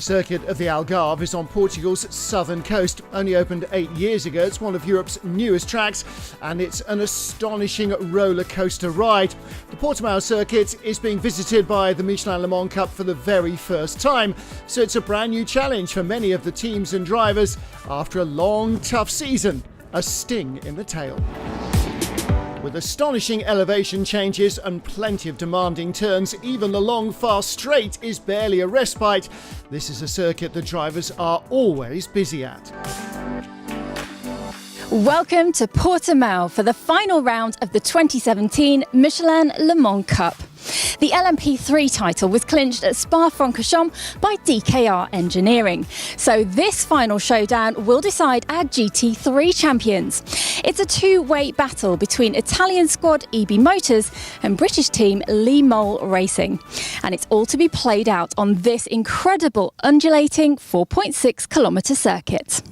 circuit of the Algarve is on Portugal's southern coast. Only opened 8 years ago, it's one of Europe's newest tracks and it's an astonishing roller coaster ride. The Portimão circuit is being visited by the Michelin Le Mans Cup for the very first time, so it's a brand new challenge for many of the teams and drivers after a long, tough season. A sting in the tail. With astonishing elevation changes and plenty of demanding turns, even the long, fast straight is barely a respite. This is a circuit the drivers are always busy at. Welcome to Portimão for the final round of the 2017 Michelin Le Mans Cup. The LMP3 title was clinched at Spa-Francorchamps by DKR Engineering. So this final showdown will decide our GT3 champions. It's a two-way battle between Italian squad Ebimotors and British team Le Mans Racing. And it's all to be played out on this incredible undulating 4.6 kilometre circuit.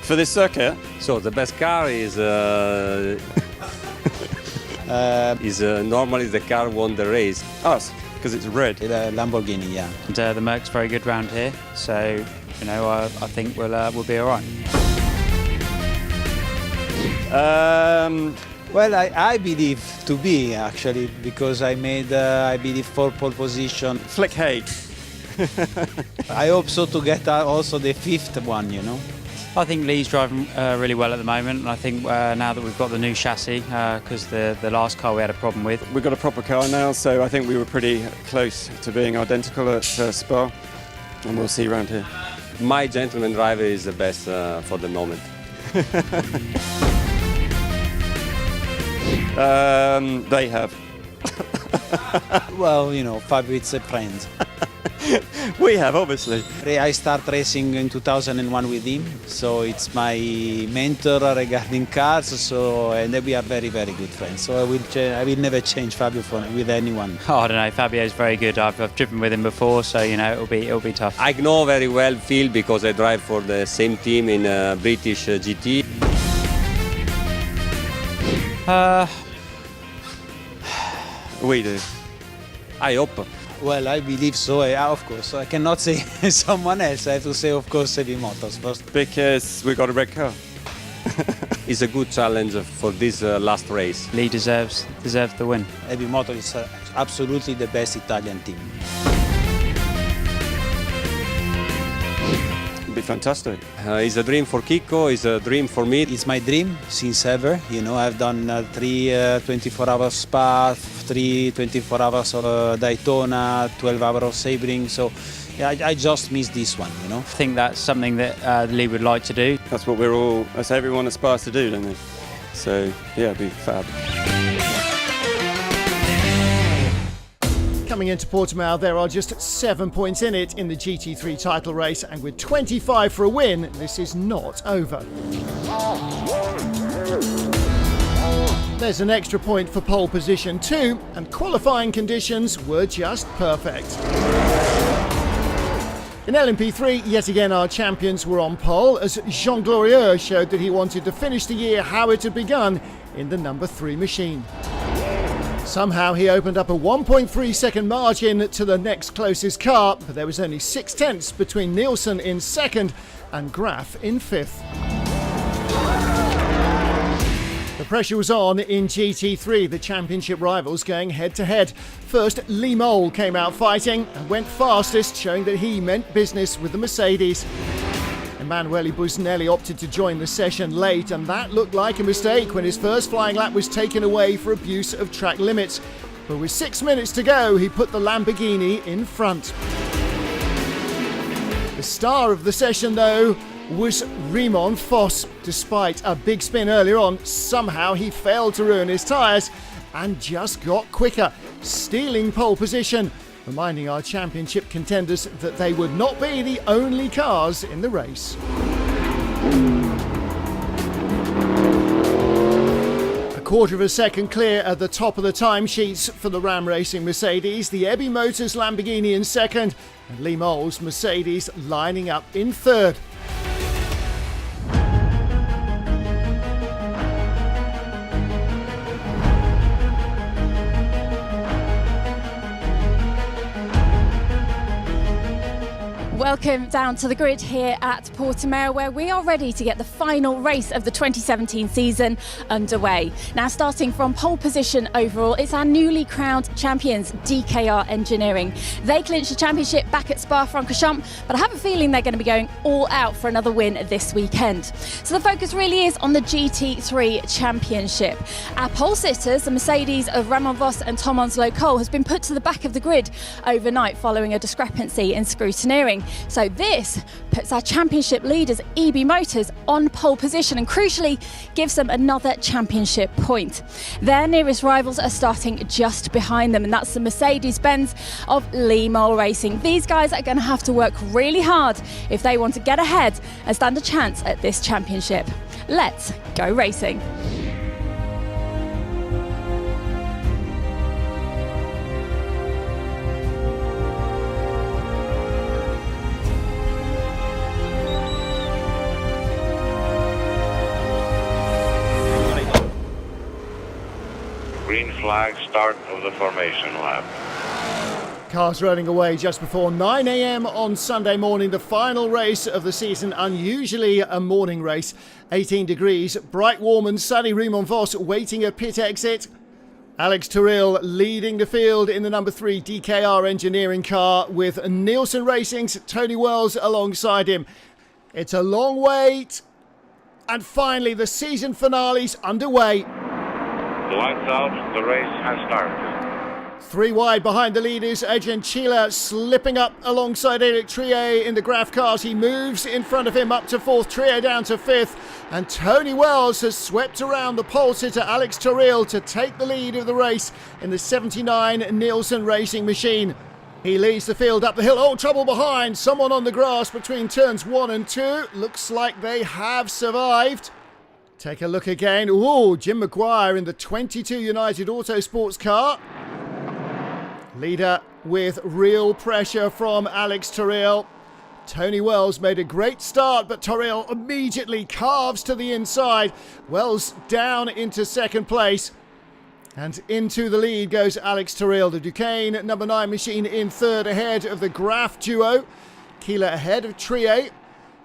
For this circuit, so the best car is normally the car won the race. Us, because it's red. The Lamborghini, yeah. And the Merc's very good round here, so I think we'll be all right. Well, I believe to be actually, because I made I believe 4 pole position. Flick hate. I hope so to get also the 5th one, I think Lee's driving really well at the moment, and I think now that we've got the new chassis, because the last car we had a problem with. We've got a proper car now, so I think we were pretty close to being identical at Spa, and we'll see around here. My gentleman driver is the best for the moment. They have. Well, Fabio is a friend. We have, obviously. I started racing in 2001 with him, so it's my mentor regarding cars. And we are very, very good friends. So I will never change Fabio with anyone. Oh, I don't know. Fabio's very good. I've driven with him before, so it'll be tough. I know very well Phil because I drive for the same team in British GT. We do. I hope. Well, I believe so, of course. I cannot say someone else. I have to say, of course, Ebimotors first. Because we got a red car. It's a good challenge for this last race. Lee deserves the win. Ebimotors is absolutely the best Italian team. It'll be fantastic. It's a dream for Kiko, it's a dream for me. It's my dream since ever. I've done 3 24-hour Spa, 3 24 hours of Daytona, 12 hours of Sebring. So yeah, I just missed this one, I think that's something that Lee would like to do. That's what that's everyone aspires to do, don't they? So yeah, it'd be fab. Coming into Portimão, there are just 7 points in it in the GT3 title race, and with 25 for a win, this is not over. There's an extra point for pole position too, and qualifying conditions were just perfect. In LMP3, yet again our champions were on pole, as Jean Glorieux showed that he wanted to finish the year how it had begun in the number 3 machine. Somehow he opened up a 1.3 second margin to the next closest car, but there was only 0.6 between Nielsen in second and Graf in 5th. The pressure was on in GT3, the championship rivals going head-to-head. First, Lee Mole came out fighting and went fastest, showing that he meant business with the Mercedes. Emanuele Busnelli opted to join the session late, and that looked like a mistake when his first flying lap was taken away for abuse of track limits. But with 6 minutes to go, he put the Lamborghini in front. The star of the session, though, was Raymond Foss. Despite a big spin earlier on, somehow he failed to ruin his tyres and just got quicker, stealing pole position, reminding our championship contenders that they would not be the only cars in the race. quarter of a second clear at the top of the timesheets for the Ram Racing Mercedes. The Ebimotors Lamborghini in second, and Lee Moll's Mercedes lining up in third. Welcome down to the grid here at Portimão, where we are ready to get the final race of the 2017 season underway. Now, starting from pole position overall, it's our newly crowned champions, DKR Engineering. They clinched the championship back at Spa-Francorchamps, but I have a feeling they're going to be going all out for another win this weekend. So the focus really is on the GT3 Championship. Our pole sitters, the Mercedes of Ramon Vos and Tom Onslow Cole, has been put to the back of the grid overnight following a discrepancy in scrutineering. So this puts our championship leaders, Ebimotors, on pole position and crucially gives them another championship point. Their nearest rivals are starting just behind them, and that's the Mercedes-Benz of Lee Moll Racing. These guys are going to have to work really hard if they want to get ahead and stand a chance at this championship. Let's go racing. Green flag, start of the formation lap. Cars rolling away just before 9 a.m. on Sunday morning, the final race of the season, unusually a morning race. 18 degrees, bright, warm and sunny. Ramon Vos waiting at pit exit. Alex Turrell leading the field in the number 3 DKR Engineering car with Nielsen Racing's Tony Wells alongside him. It's a long wait, and finally the season finale's underway. Lights out, the race has started. 3 wide behind the leaders. Adrian Chila slipping up alongside Eric Trier in the Graf cars. He moves in front of him up to 4th, Trier down to 5th. And Tony Wells has swept around the pole sitter Alex Turrell to take the lead of the race in the 79 Nielsen Racing machine. He leads the field up the hill. Oh, trouble behind. Someone on the grass between turns 1 and 2. Looks like they have survived. Take a look again. Ooh, Jim Maguire in the 22 United Autosports car. Leader with real pressure from Alex Turrell. Tony Wells made a great start, but Turrell immediately carves to the inside. Wells down into second place. And into the lead goes Alex Turrell. The Duquesne number 9 machine in third ahead of the Graf duo. Keeler ahead of Trier.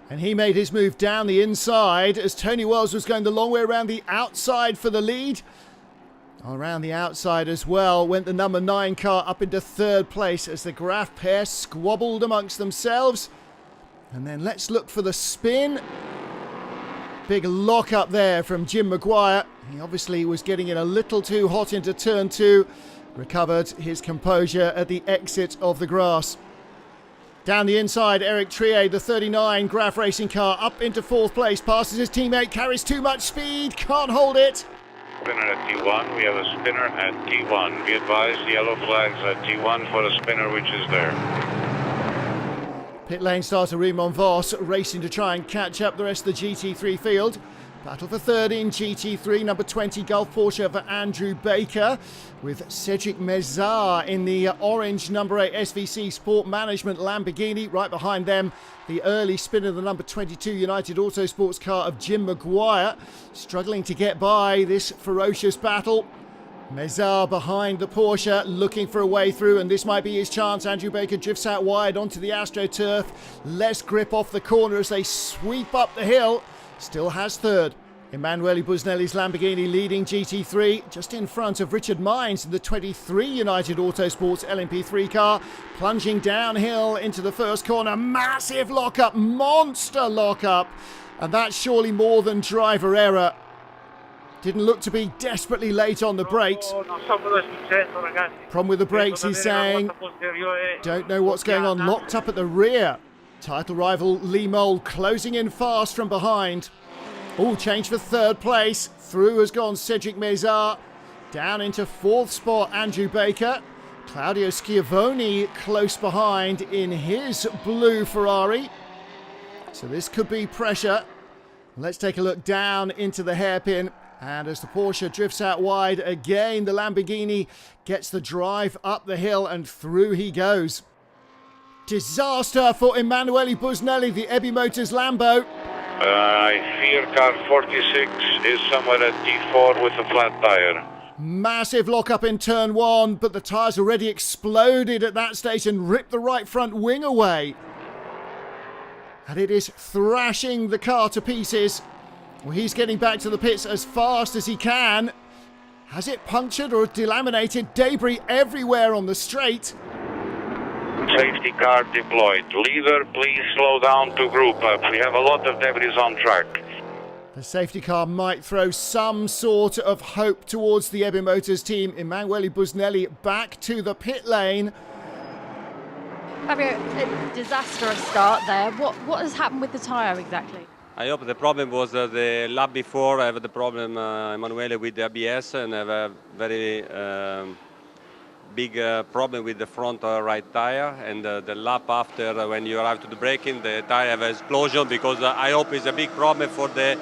And he made his move down the inside as Tony Wells was going the long way around the outside for the lead. Around the outside as well went the number 9 car up into third place as the Graf pair squabbled amongst themselves. And then let's look for the spin. Big lock up there from Jim Maguire. He obviously was getting it a little too hot into turn 2. Recovered his composure at the exit of the grass. Down the inside, Eric Trier, the 39 Graf Racing car, up into 4th place. Passes his teammate, carries too much speed, can't hold it. Spinner at T1, we have a spinner at T1. Be advised, yellow flags at T1 for the spinner which is there. Pit lane starter Ramon Vos racing to try and catch up the rest of the GT3 field. Battle for third in GT3, number 20 Gulf Porsche for Andrew Baker, with Cedric Mezar in the orange number 8 SVC Sport Management Lamborghini. Right behind them, the early spinner, the number 22 United Autosports car of Jim Maguire, struggling to get by this ferocious battle. Mezar behind the Porsche, looking for a way through, and this might be his chance. Andrew Baker drifts out wide onto the AstroTurf. Less grip off the corner as they sweep up the hill. Still has third. Emanuele Busnelli's Lamborghini leading GT3, just in front of Richard Mines in the 23 United Autosports LMP3 car, plunging downhill into the first corner. Massive lockup, monster lockup, and that's surely more than driver error. Didn't look to be desperately late on the brakes. Problem with the brakes, he's saying. Don't know what's going on. Locked up at the rear. Title rival Lee Moll closing in fast from behind. Oh, change for third place. Through has gone Cedric Mezar. Down into 4th spot, Andrew Baker. Claudio Schiavone close behind in his blue Ferrari. So this could be pressure. Let's take a look down into the hairpin. And as the Porsche drifts out wide again, the Lamborghini gets the drive up the hill and through he goes. Disaster for Emanuele Busnelli, the Ebimotors Lambo. I fear car 46 is somewhere at D4 with a flat tire. Massive lock-up in turn one, but the tyres already exploded at that stage and ripped the right front wing away. And it is thrashing the car to pieces. Well, he's getting back to the pits as fast as he can. Has it punctured or delaminated? Debris everywhere on the straight. Safety car deployed. Leader, please slow down to group up. We have a lot of debris on track. The safety car might throw some sort of hope towards the Ebimotors team. Emanuele Busnelli back to the pit lane. Fabio, a disastrous start there. What has happened with the tyre exactly? I hope the problem was the lap before. I have the problem, Emanuele, with the ABS, and I have a very big problem with the front right tire. And the lap after, when you arrive to the braking, the tire have an explosion, because I hope it's a big problem for the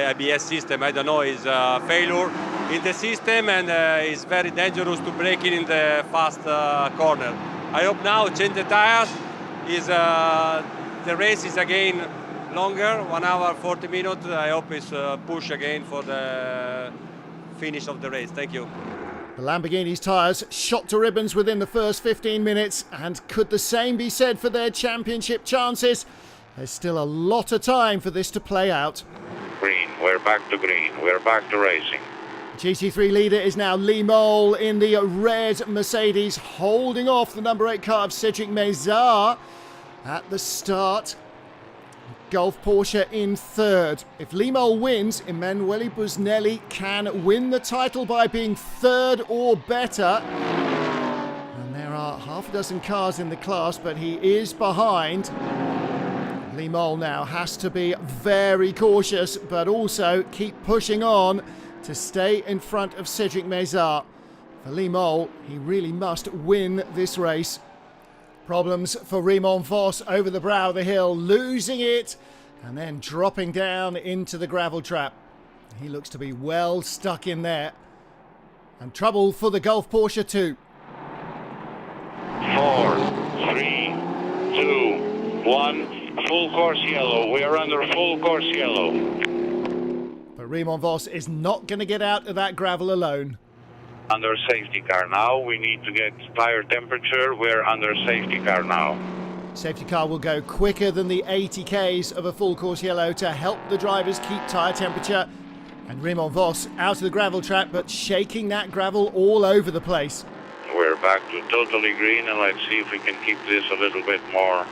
ABS system. I don't know, it's a failure in the system, and it's very dangerous to brake in the fast corner. I hope now change the tires. The race is again longer, 1 hour 40 minutes. I hope it's push again for the finish of the race. Thank you. The Lamborghini's tyres shot to ribbons within the first 15 minutes, and could the same be said for their championship chances? There's still a lot of time for this to play out. Green, we're back to green. We're back to racing. GT3 leader is now Lee Mole in the red Mercedes, holding off the number 8 car of Cedric Mézard at the start. Gulf Porsche in third. If Lee Mole wins, Emanuele Busnelli can win the title by being third or better. And there are half a dozen cars in the class, but he is behind. Lee Mole now has to be very cautious, but also keep pushing on to stay in front of Cedric Mézard. For Lee Mole, he really must win this race. Problems for Raymond Vos over the brow of the hill, losing it and then dropping down into the gravel trap. He looks to be well stuck in there. And trouble for the Gulf Porsche too. 4, 3, 2, 1. Full course yellow. We are under full course yellow. But Raymond Vos is not going to get out of that gravel alone. Under safety car now. We need to get tire temperature. We're under safety car now. Safety car will go quicker than the 80 Ks of a full course yellow to help the drivers keep tyre temperature. And Raymond Vos out of the gravel trap, but shaking that gravel all over the place. We're back to totally green, and let's see if we can keep this a little bit more.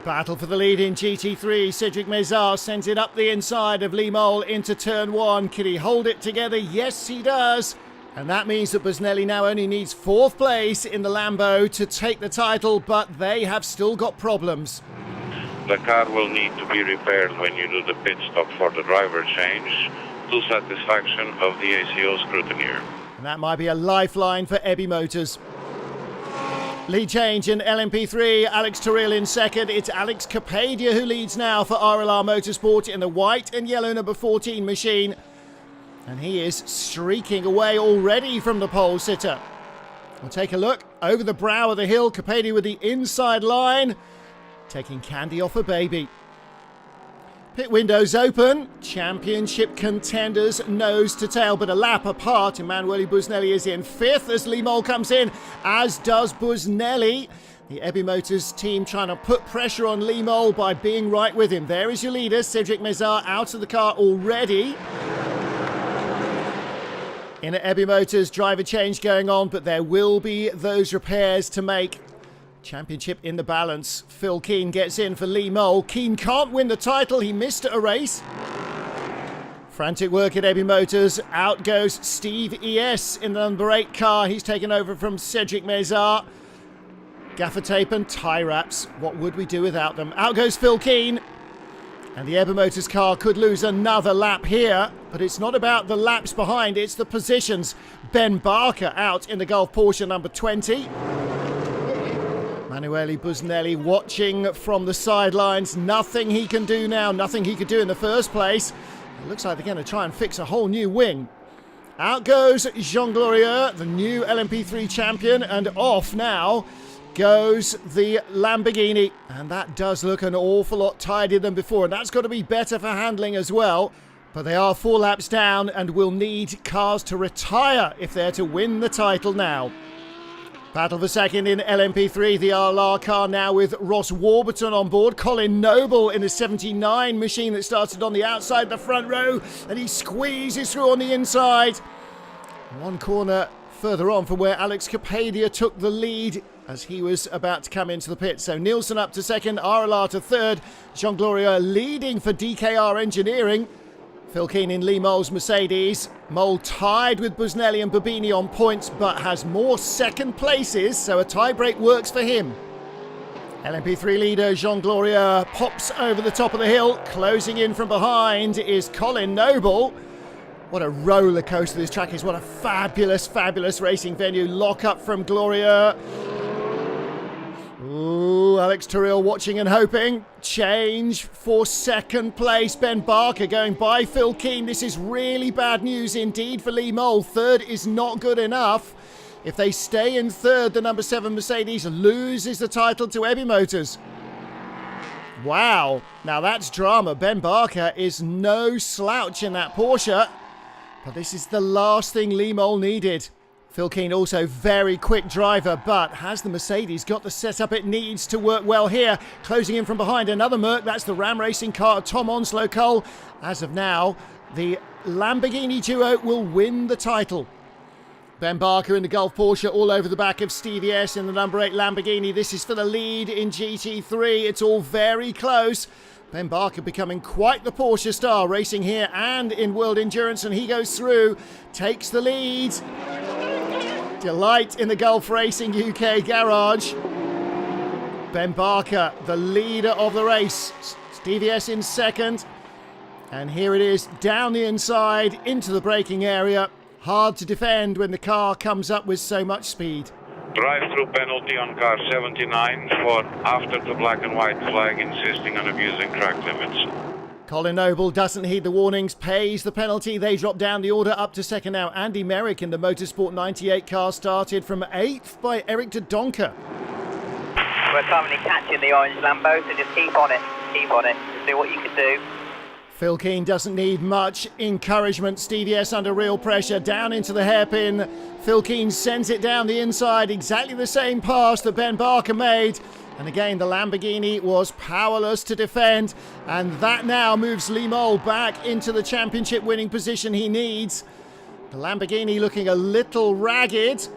Battle for the lead in GT3. Cedric Mézard sends it up the inside of Lee Mole into turn one. Can he hold it together? Yes, he does. And that means that Busnelli now only needs fourth place in the Lambo to take the title, but they have still got problems. The car will need to be repaired when you do the pit stop for the driver change, to satisfaction of the ACO scrutineer. And that might be a lifeline for Ebimotors. Lead change in LMP3, Alex Toril in second. It's Alex Capadia who leads now for RLR Motorsport in the white and yellow number 14 machine. And he is streaking away already from the pole sitter. We'll take a look over the brow of the hill. Capadia with the inside line, taking candy off a baby. Pit windows open. Championship contenders nose to tail, but a lap apart. Emanuele Busnelli is in fifth as Lee Mole comes in, as does Busnelli. The Ebimotors team trying to put pressure on Lee Mole by being right with him. There is your leader, Cedric Mézard, out of the car already. In Ebimotors, driver change going on, but there will be those repairs to make. Championship in the balance. Phil Keane gets in for Lee Mole. Keane can't win the title. He missed a race. Frantic work at Ebimotors. Out goes Steve ES in the number 8 car. He's taken over from Cedric Mézard. Gaffer tape and tie wraps. What would we do without them? Out goes Phil Keane. And the Ebimotors car could lose another lap here, but it's not about the laps behind, it's the positions. Ben Barker out in the Gulf Porsche number 20. Emanuele Busnelli watching from the sidelines. Nothing he can do now, nothing he could do in the first place. It looks like they're going to try and fix a whole new wing. Out goes Jean Glorieux, the new LMP3 champion, and off now goes the Lamborghini. And that does look an awful lot tidier than before, and that's got to be better for handling as well. But they are 4 laps down and will need cars to retire if they're to win the title now. Battle for second in LMP3, the RLR car now with Ross Warburton on board. Colin Noble in a 79 machine that started on the outside, the front row, and he squeezes through on the inside. One corner further on from where Alex Capadia took the lead as he was about to come into the pit. So Nielsen up to second, RLR to third. Jean Glorieux leading for DKR Engineering. Phil Keane in Lee Moll's Mercedes. Moll tied with Busnelli and Babini on points, but has more second places, so a tie-break works for him. LMP3 leader Jean Glorieux pops over the top of the hill. Closing in from behind is Colin Noble. What a roller coaster this track is. What a fabulous, fabulous racing venue. Lock up from Glorieux. Ooh, Alex Turrell watching and hoping. Change for second place. Ben Barker going by Phil Keane. This is really bad news indeed for Lee Moll. Third is not good enough. If they stay in third, the number 7 Mercedes loses the title to Ebimotors. Wow, now that's drama. Ben Barker is no slouch in that Porsche. But this is the last thing Lee Moll needed. Phil Keane also very quick driver, but has the Mercedes got the setup it needs to work well here? Closing in from behind another Merc, that's the Ram Racing car of Tom Onslow Cole. As of now, the Lamborghini duo will win the title. Ben Barker in the Gulf Porsche all over the back of Stevie S in the number 8 Lamborghini. This is for the lead in GT3. It's all very close. Ben Barker becoming quite the Porsche star, racing here and in World Endurance, and he goes through, takes the lead. Delight in the Gulf Racing UK garage. Ben Barker, the leader of the race. Stevie S in second. And here it is, down the inside, into the braking area. Hard to defend when the car comes up with so much speed. Drive-through penalty on car 79 for after the black and white flag insisting on abusing track limits. Colin Noble doesn't heed the warnings, pays the penalty. They drop down the order up to second now. Andy Merrick in the Motorsport 98 car started from 8th by Eric de Donker. We're currently catching the orange Lambo, so just keep on it. Keep on it. Just do what you can do. Phil Keane doesn't need much encouragement. Stevie S under real pressure, down into the hairpin. Phil Keane sends it down the inside, exactly the same pass that Ben Barker made. And again, the Lamborghini was powerless to defend. And that now moves Lee Moll back into the championship winning position he needs. The Lamborghini looking a little ragged,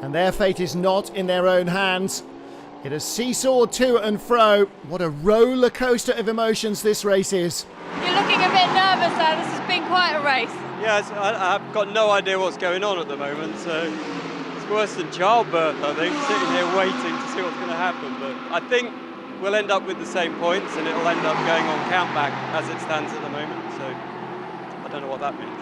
and their fate is not in their own hands. It has seesawed to and fro. What a roller coaster of emotions this race is. You're looking a bit nervous there. This has been quite a race. Yeah, I've got no idea what's going on at the moment, so it's worse than childbirth, I think, sitting here waiting to see what's going to happen. But I think we'll end up with the same points and it'll end up going on countback as it stands at the moment, so I don't know what that means.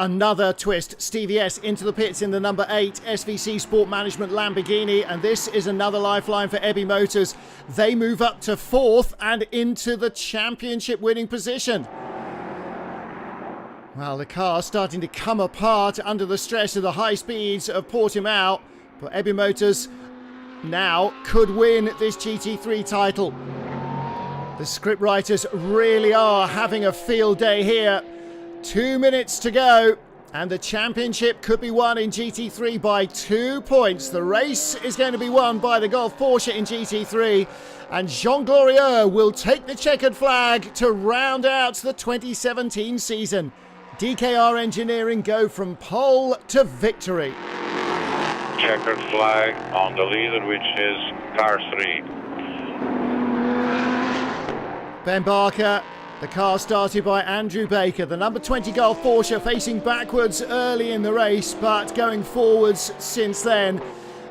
Another twist. Stevie S into the pits in the number 8 SVC Sport Management Lamborghini, and this is another lifeline for Ebimotors. They move up to 4th and into the championship winning position. Well, the car starting to come apart under the stress of the high speeds of Portimão, but Ebimotors now could win this GT3 title. The scriptwriters really are having a field day here. 2 minutes to go, and the championship could be won in GT3 by 2 points. The race is going to be won by the Gulf Porsche in GT3, and Jean Glorieux will take the checkered flag to round out the 2017 season. DKR Engineering go from pole to victory. Checkered flag on the leader, which is car 3. Ben Barker. The car started by Andrew Baker, the number 20 Gulf Porsche, facing backwards early in the race, but going forwards since then.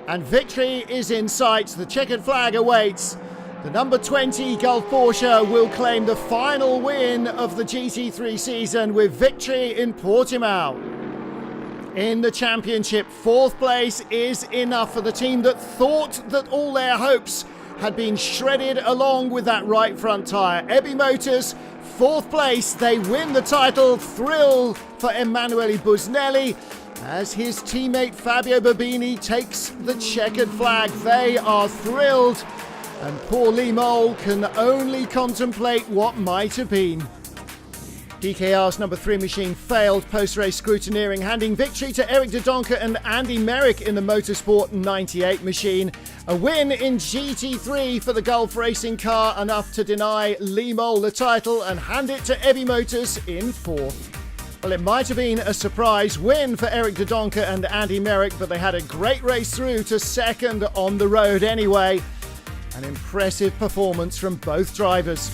And victory is in sight. The checkered flag awaits. The number 20 Gulf Porsche will claim the final win of the GT3 season with victory in Portimão. In the championship, 4th place is enough for the team that thought that all their hopes had been shredded along with that right front tyre. Ebimotors fourth place. They win the title. Thrill for Emanuele Busnelli as his teammate Fabio Babini takes the checkered flag. They are thrilled, and poor Lee Mole can only contemplate what might have been. DKR's number 3 machine failed post-race scrutineering, handing victory to Eric de Doncker and Andy Merrick in the Motorsport 98 machine. A win in GT3 for the Gulf racing car, enough to deny Lee Mole the title and hand it to Ebimotors in 4th. Well, it might have been a surprise win for Eric de Doncker and Andy Merrick, but they had a great race through to 2nd on the road anyway. An impressive performance from both drivers.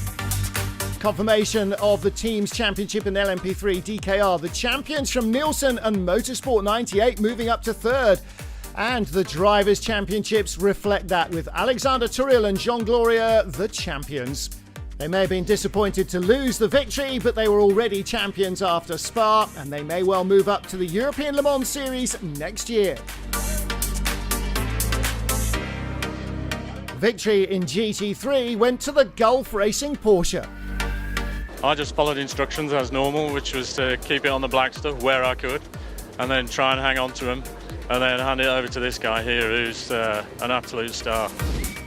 Confirmation of the team's championship in LMP3 DKR. The champions from Nielsen and Motorsport 98 moving up to 3rd. And the drivers' championships reflect that, with Alexander Turil and Jean Gloria the champions. They may have been disappointed to lose the victory, but they were already champions after Spa, and they may well move up to the European Le Mans Series next year. Victory in GT3 went to the Gulf Racing Porsche. I just followed instructions as normal, which was to keep it on the black stuff where I could, and then try and hang on to him, and then hand it over to this guy here, who's an absolute star.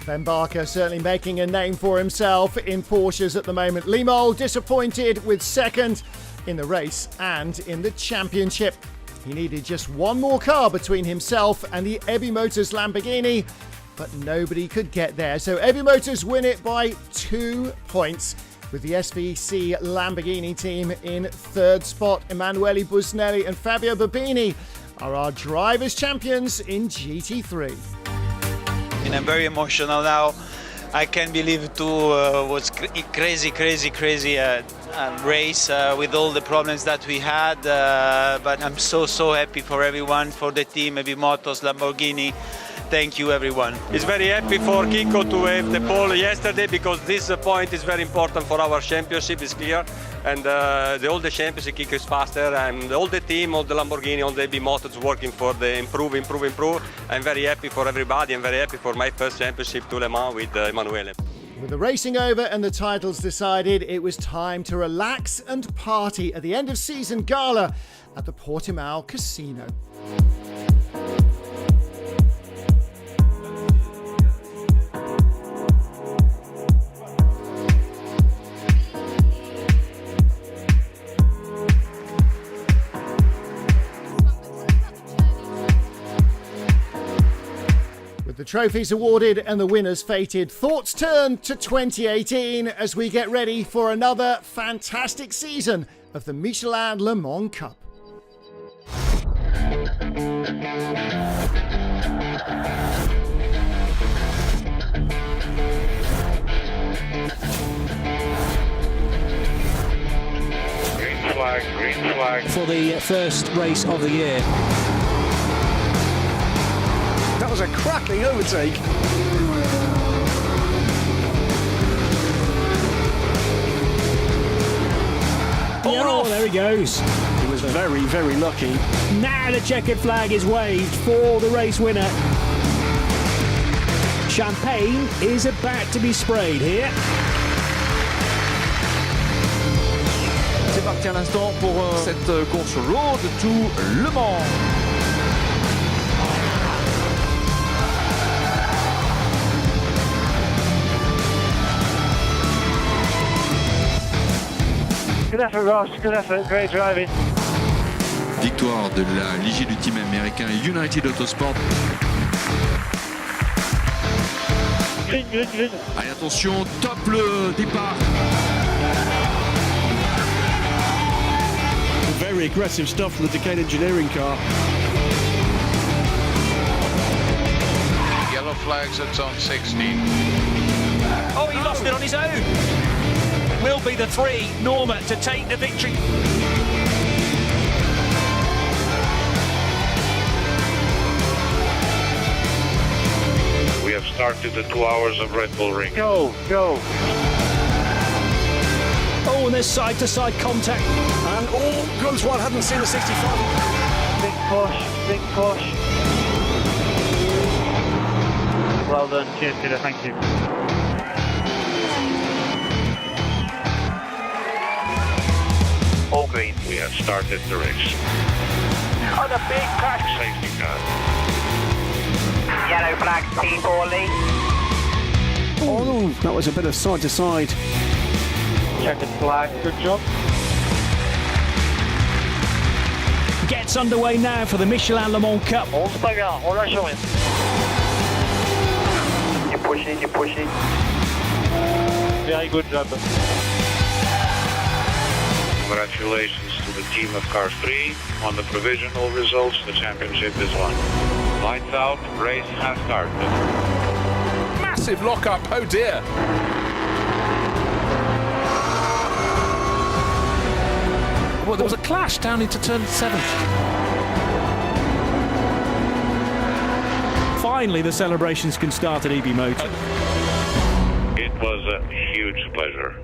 Ben Barker certainly making a name for himself in Porsches at the moment. Lee Mole disappointed with 2nd in the race and in the championship. He needed just one more car between himself and the Ebimotors Lamborghini, but nobody could get there. So Ebimotors win it by 2 points, with the SVC Lamborghini team in 3rd spot. Emanuele Busnelli and Fabio Babini are our drivers' champions in GT3. And I'm very emotional now. I can't believe it was crazy race with all the problems that we had. But I'm so happy for everyone, for the team, Ebimotors, Lamborghini. Thank you, everyone. It's very happy for Kiko to have the pole yesterday, because this point is very important for our championship, it's clear. And all the championship, Kiko is faster, and all the team, all the Lamborghini, all the Ebimotors working for the improve. I'm very happy for everybody. I'm very happy for my first championship to Le Mans with Emanuele. With the racing over and the titles decided, it was time to relax and party at the end of season gala at the Portimão Casino. The trophies awarded and the winners fated, thoughts turn to 2018 as we get ready for another fantastic season of the Michelin Le Mans Cup. Green flag. For the first race of the year. That was a cracking overtake. Oh, there he goes. He was very, very lucky. Now the checkered flag is waved for the race winner. Champagne is about to be sprayed here. C'est parti à l'instant pour cette course Road to Le Mans. Good effort, Ross. Good effort. Great driving. Victoire de la Ligier du team américain United Autosport. Good. Allez, attention, top le départ. Very aggressive stuff from the Decade Engineering car. Yellow flags at zone 16. Oh, he lost it on his own. Will be the 3, Norma, to take the victory. We have started the 2 hours of Red Bull Ring. Go. Oh, and there's side-to-side contact. And goes one, hadn't seen the 65. Big push. Well done. Cheers, Peter. Thank you. green. We have started the race. On a big crash. Safety car. Yellow flag, P4 lead. Oh, that was a bit of side to side. Checkered flag, good job. Gets underway now for the Michelin Le Mans Cup. On se bagarre, on lâche rien. Keep pushing. Very good job. Congratulations to the team of Car 3. On the provisional results, the championship is won. Lights out, race has started. Massive lock-up, oh dear. Well, there was a clash down into turn 7. Finally, the celebrations can start at Ebimotors. It was a huge pleasure.